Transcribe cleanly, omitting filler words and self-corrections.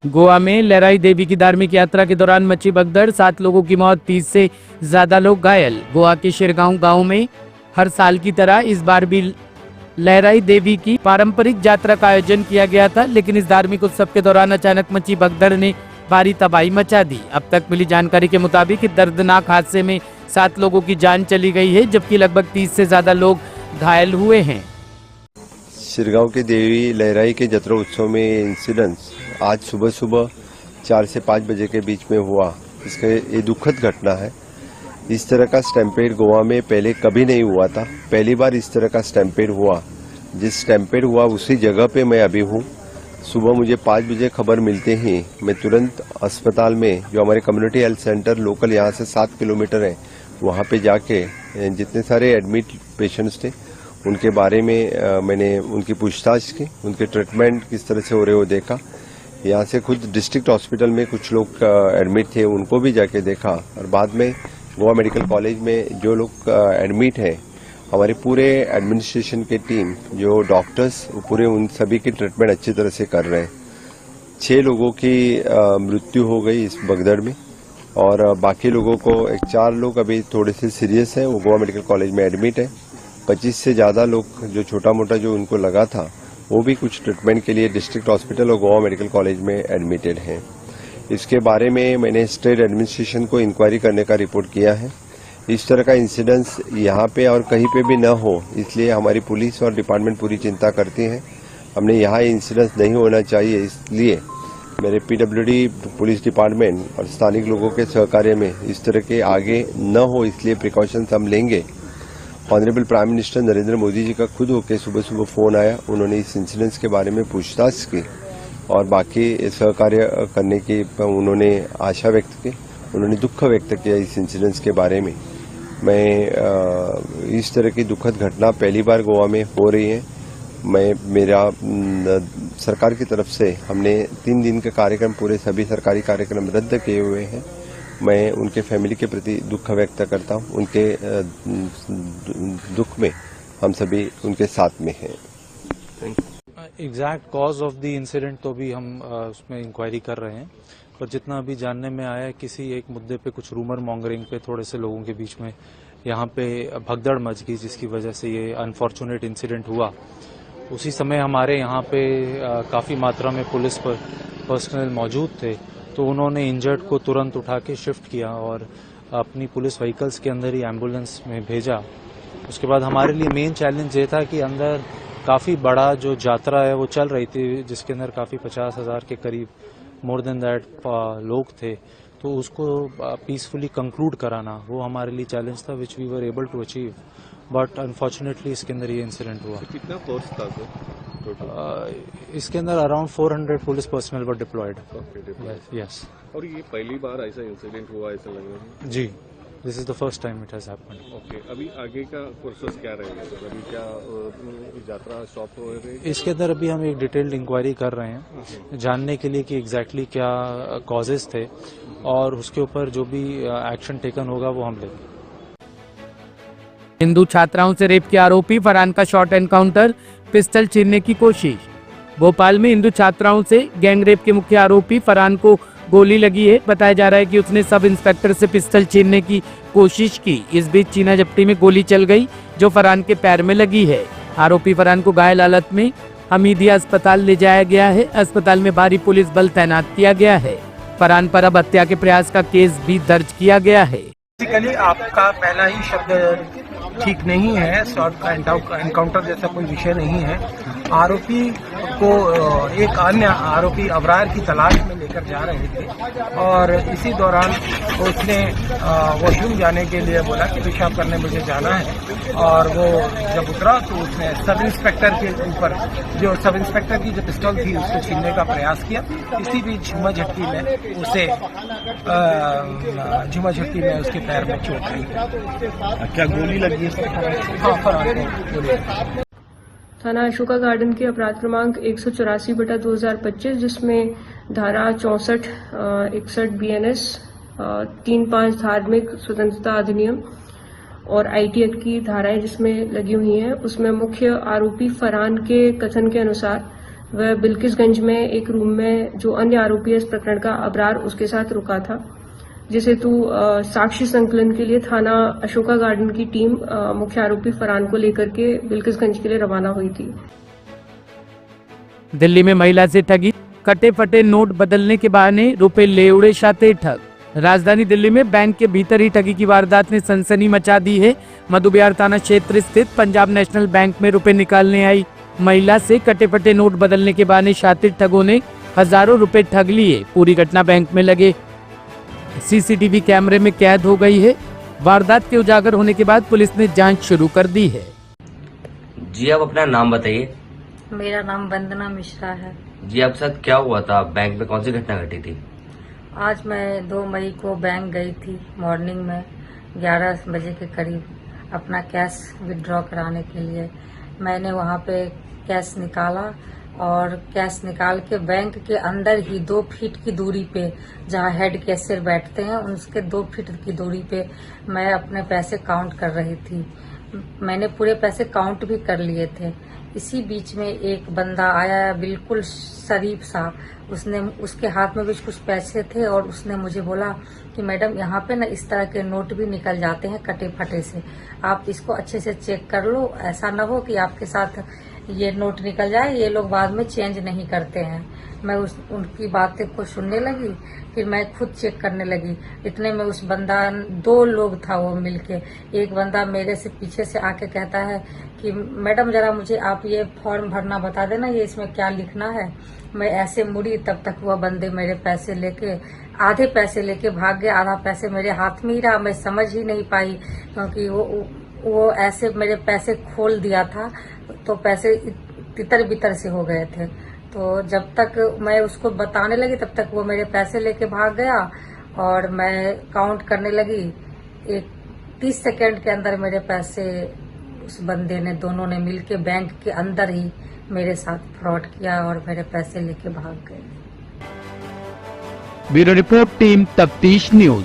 गोवा में लहराई देवी की धार्मिक यात्रा के दौरान मची भगदड़, 7 लोगों की मौत, 30 से ज्यादा लोग घायल। गोवा के शिरगांव गांव में हर साल की तरह इस बार भी लहराई देवी की पारंपरिक यात्रा का आयोजन किया गया था, लेकिन इस धार्मिक उत्सव के दौरान अचानक मची भगदड़ ने भारी तबाही मचा दी। अब तक मिली जानकारी के मुताबिक इस दर्दनाक हादसे में 7 लोगों की जान चली गई है, जबकि लगभग 30 से ज्यादा लोग घायल हुए हैं। शिरगांव के देवी लहराई के जत्रा उत्सव में इंसिडेंस आज सुबह 4 से 5 बजे के बीच में हुआ। इसका ये दुखद घटना है। इस तरह का स्टैम्पेड गोवा में पहले कभी नहीं हुआ था। पहली बार इस तरह का स्टैम्पेड हुआ। जिस स्टैम्पेड हुआ उसी जगह पे मैं अभी हूँ। सुबह मुझे 5 बजे खबर मिलते ही मैं तुरंत अस्पताल में, जो हमारे कम्युनिटी हेल्थ सेंटर लोकल यहाँ से 7 किलोमीटर है, वहाँ पे जाके जितने सारे एडमिट पेशेंट्स थे उनके बारे में मैंने उनकी पूछताछ की, उनके ट्रीटमेंट किस तरह से हो रहे हो देखा। यहाँ से खुद डिस्ट्रिक्ट हॉस्पिटल में कुछ लोग एडमिट थे, उनको भी जाके देखा। और बाद में गोवा मेडिकल कॉलेज में जो लोग एडमिट हैं, हमारे पूरे एडमिनिस्ट्रेशन के टीम, जो डॉक्टर्स, पूरे उन सभी की ट्रीटमेंट अच्छी तरह से कर रहे हैं। 6 लोगों की मृत्यु हो गई इस भगदड़ में और बाकी लोगों को 4 लोग अभी थोड़े से सीरियस हैं, वो गोवा मेडिकल कॉलेज में एडमिट है। 25 से ज़्यादा लोग जो छोटा मोटा जो उनको लगा था वो भी कुछ ट्रीटमेंट के लिए डिस्ट्रिक्ट हॉस्पिटल और गोवा मेडिकल कॉलेज में एडमिटेड हैं। इसके बारे में मैंने स्टेट एडमिनिस्ट्रेशन को इंक्वायरी करने का रिपोर्ट किया है। इस तरह का इंसिडेंस यहाँ पे और कहीं पे भी न हो, इसलिए हमारी पुलिस और डिपार्टमेंट पूरी चिंता करती है। हमने यहाँ इंसिडेंस नहीं होना चाहिए, इसलिए मेरे पीडब्ल्यूडी पुलिस डिपार्टमेंट और स्थानिक लोगों के सहकार्य में इस तरह के आगे न हो, इसलिए प्रिकॉशंस हम लेंगे। Honourable prime minister Narendra Modi ji का खुद होकर सुबह फोन आया, उन्होंने इस इंसिडेंस के बारे में पूछताछ की और बाकी सहकार्य करने की उन्होंने आशा व्यक्त की, उन्होंने दुख व्यक्त किया इस इंसिडेंस के बारे में। मैं इस तरह की दुखद घटना पहली बार गोवा में हो रही है। मेरा सरकार की तरफ से हमने 3 दिन के कार्यक्रम, पूरे सभी सरकारी कार्यक्रम रद्द किए हुए हैं। मैं उनके फैमिली के प्रति दुख व्यक्त करता हूं। उनके दुख में हम सभी उनके साथ में हैं। Exact cause of the incident तो भी हम उसमें इंक्वायरी कर रहे हैं, और जितना अभी जानने में आया है, किसी एक मुद्दे पे कुछ रूमर मॉन्गरिंग पे थोड़े से लोगों के बीच में यहाँ पे भगदड़ मच गई, जिसकी वजह से ये अनफॉर्चुनेट इंसिडेंट हुआ। उसी समय हमारे यहाँ पे काफ़ी मात्रा में पुलिस पर्सनल मौजूद थे, तो उन्होंने इंजर्ड को तुरंत उठा के शिफ्ट किया और अपनी पुलिस व्हीकल्स के अंदर ही एम्बुलेंस में भेजा। उसके बाद हमारे लिए मेन चैलेंज ये था कि अंदर काफ़ी बड़ा जो यात्रा है वो चल रही थी, जिसके अंदर काफ़ी 50,000 के करीब, मोर देन दैट लोग थे, तो उसको पीसफुली कंक्लूड कराना वो हमारे लिए चैलेंज था, which we were able to achieve. But unfortunately इसके अंदर ये इंसिडेंट हुआ। कितना फोर्स था सर? इसके अंदर अराउंड 400 पुलिस पर्सनल वर डिप्लॉयड। यस। और ये पहली बार ऐसा इंसिडेंट हुआ ऐसा लग रहा है? जी, this is the first time it has happened. Okay, अभी आगे का प्रोसेस क्या रहेगा सर? अभी क्या यात्रा स्टॉप हो रही है? इसके अंदर अभी हम एक डिटेल्ड इंक्वायरी कर रहे हैं, जानने के लिए कि एग्जैक्टली क्या कॉजेज थे, और उसके ऊपर जो भी एक्शन टेकन होगा वो हम लेंगे। हिंदू छात्राओं से रेप के आरोपी फरहान का शॉर्ट एनकाउंटर, पिस्टल छीनने की कोशिश। भोपाल में हिंदू छात्राओं से गैंग रेप के मुख्य आरोपी फरहान को गोली लगी है। बताया जा रहा है कि उसने सब इंस्पेक्टर से पिस्टल छीनने की कोशिश की। इस बीच चीना झपटी में गोली चल गई, जो फरहान के पैर में लगी है। आरोपी फरहान को घायल हालत में हमीदिया अस्पताल ले जाया गया है। अस्पताल में भारी पुलिस बल तैनात किया गया है। फरहान पर अब हत्या के प्रयास का केस भी दर्ज किया गया है। बेसिकली आपका पहला ही शब्द ठीक नहीं है। शॉर्ट एनकाउंटर जैसा कोई विषय नहीं है। आरोपी को एक अन्य आरोपी अबरार की तलाश में लेकर जा रहे थे और इसी दौरान उसने वॉशरूम जाने के लिए बोला कि पेशाब करने मुझे जाना है, और वो जब उतरा तो उसने सब इंस्पेक्टर के ऊपर, जो सब इंस्पेक्टर की जो पिस्टल थी, उसको छीनने का प्रयास किया। इसी बीच झुमा-झटकी में उसके पैर में चोट आई। क्या गोली लगी है? हाँ, फरहान को गोली लगी। थाना अशोका गार्डन के अपराध क्रमांक 184/2025, जिसमें धारा 64, 61 BNS, 35 धार्मिक स्वतंत्रता अधिनियम और IT एक्ट की धाराएं जिसमें लगी हुई हैं, उसमें मुख्य आरोपी फरहान के कथन के अनुसार वह बिल्किसगंज में एक रूम में जो अन्य आरोपी है इस प्रकरण का अबरार उसके साथ रुका था, जिस हेतु साक्ष्य संकलन के लिए थाना अशोका गार्डन की टीम मुख्य आरोपी फरहान को लेकर के बिल्किसगंज के लिए रवाना हुई थी। दिल्ली में महिला से ठगी, कटे फटे नोट बदलने के बहाने रुपए ले उड़े शातिर ठग। राजधानी दिल्ली में बैंक के भीतर ही ठगी की वारदात ने सनसनी मचा दी है। मधुबिहार थाना क्षेत्र स्थित पंजाब नेशनल बैंक में रुपए निकालने आई महिला से कटे फटे नोट बदलने के बहाने शातिर ठगों ने हजारों रुपए ठग लिए। पूरी घटना बैंक में लगे सीसीटीवी कैमरे में कैद हो गई है। वारदात के उजागर होने के बाद पुलिस ने जांच शुरू कर दी है। जी आप अपना नाम बताइए। मेरा नाम वंदना मिश्रा है। जी आपके साथ क्या हुआ था, बैंक में कौन सी घटना घटी थी? आज मैं 2 मई को बैंक गई थी मॉर्निंग में 11 बजे के करीब अपना कैश विड्रॉ कराने के लिए। मैंने वहाँ पे कैश निकाला और कैश निकाल के बैंक के अंदर ही 2 फीट की दूरी पे जहाँ हेड कैशियर बैठते हैं उसके 2 फीट की दूरी पे मैं अपने पैसे काउंट कर रही थी। मैंने पूरे पैसे काउंट भी कर लिए थे। इसी बीच में एक बंदा आया, बिल्कुल शरीफ सा, उसके हाथ में भी कुछ पैसे थे और उसने मुझे बोला कि मैडम यहाँ पे ना इस तरह के नोट भी निकल जाते हैं कटे फटे से, आप इसको अच्छे से चेक कर लो, ऐसा ना हो कि आपके साथ ये नोट निकल जाए, ये लोग बाद में चेंज नहीं करते हैं। मैं उनकी बातें को सुनने लगी, फिर मैं खुद चेक करने लगी। इतने में उस बंदा, 2 लोग था वो मिलके, एक बंदा मेरे से पीछे से आके कहता है कि मैडम जरा मुझे आप ये फॉर्म भरना बता देना, ये इसमें क्या लिखना है। मैं ऐसे मुड़ी, तब तक वह बंदे मेरे पैसे लेके, आधे पैसे लेके भाग गए, आधा पैसे मेरे हाथ में ही रहा। मैं समझ ही नहीं पाई क्योंकि वो ऐसे मेरे पैसे खोल दिया था तो पैसे तितर बितर से हो गए थे। तो जब तक मैं उसको बताने लगी तब तक वो मेरे पैसे लेके भाग गया और मैं काउंट करने लगी। 30 सेकेंड के अंदर मेरे पैसे उस बंदे ने, दोनों ने मिलके बैंक के अंदर ही मेरे साथ फ्रॉड किया और मेरे पैसे लेके भाग गए। ब्यूरो रिपोर्ट, टीम तफ्तीश न्यूज।